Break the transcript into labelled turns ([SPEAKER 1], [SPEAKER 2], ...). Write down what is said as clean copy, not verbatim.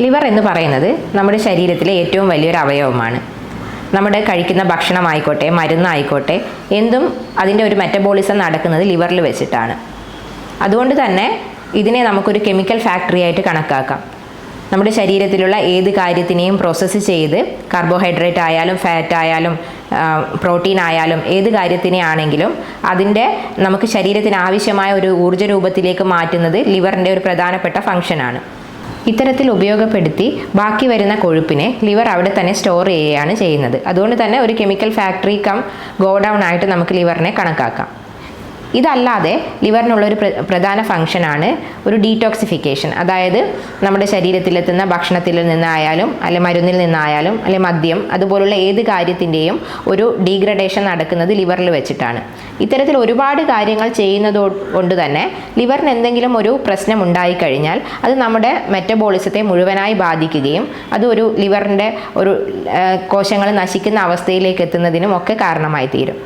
[SPEAKER 1] Liver എന്ന് പറയുന്നത് നമ്മുടെ ശരീരത്തിലെ ഏറ്റവും വലിയൊരു അവയവമാണ്. നമ്മുടെ കഴിക്കുന്ന ഭക്ഷണമായിക്കോട്ടെ, മരുന്നായിക്കോട്ടെ, എന്തും അതിൻ്റെ ഒരു മെറ്റബോളിസം നടക്കുന്നത് ലിവറിൽ വെച്ചിട്ടാണ്. അതുകൊണ്ട് തന്നെ ഇതിനെ നമുക്കൊരു കെമിക്കൽ ഫാക്ടറി ആയിട്ട് കണക്കാക്കാം. നമ്മുടെ ശരീരത്തിലുള്ള ഏത് കാര്യത്തിനെയും പ്രോസസ്സ് ചെയ്ത് കാർബോഹൈഡ്രേറ്റ് ആയാലും ഫാറ്റ് ആയാലും പ്രോട്ടീൻ ആയാലും ഏത് കാര്യത്തിനെ ആണെങ്കിലും അതിൻ്റെ നമുക്ക് ശരീരത്തിന് ആവശ്യമായ ഒരു ഊർജ്ജ രൂപത്തിലേക്ക് മാറ്റുന്നത് ലിവറിൻ്റെ ഒരു പ്രധാനപ്പെട്ട ഫംഗ്ഷനാണ്. ഇത്തരത്തിൽ ഉപയോഗപ്പെടുത്തി ബാക്കി വരുന്ന കൊഴുപ്പിനെ ലിവർ അവിടെ തന്നെ സ്റ്റോർ ചെയ്യുകയാണ് ചെയ്യുന്നത്. അതുകൊണ്ട് തന്നെ ഒരു കെമിക്കൽ ഫാക്ടറി കം ഗോഡൗൺ ആയിട്ട് നമുക്ക് ലിവറിനെ കണക്കാക്കാം. ഇതല്ലാതെ ലിവറിനുള്ളൊരു പ്രധാന ഫംഗ്ഷനാണ് ഒരു ഡീടോക്സിഫിക്കേഷൻ. അതായത് നമ്മുടെ ശരീരത്തിലെത്തുന്ന ഭക്ഷണത്തിൽ നിന്നായാലും അല്ലെ മരുന്നിൽ നിന്നായാലും അല്ലെ മദ്യം അതുപോലുള്ള ഏത് കാര്യത്തിൻ്റെയും ഒരു ഡീഗ്രഡേഷൻ നടക്കുന്നത് ലിവറിൽ വെച്ചിട്ടാണ്. ഇത്തരത്തിൽ ഒരുപാട് കാര്യങ്ങൾ ചെയ്യുന്നത് കൊണ്ട് തന്നെ ലിവറിന് എന്തെങ്കിലും ഒരു പ്രശ്നം ഉണ്ടായിക്കഴിഞ്ഞാൽ അത് നമ്മുടെ മെറ്റബോളിസത്തെ മുഴുവനായി ബാധിക്കുകയും അത് ഒരു ലിവറിൻ്റെ ഒരു കോശങ്ങൾ നശിക്കുന്ന അവസ്ഥയിലേക്ക് എത്തുന്നതിനും ഒക്കെ കാരണമായി തീരും.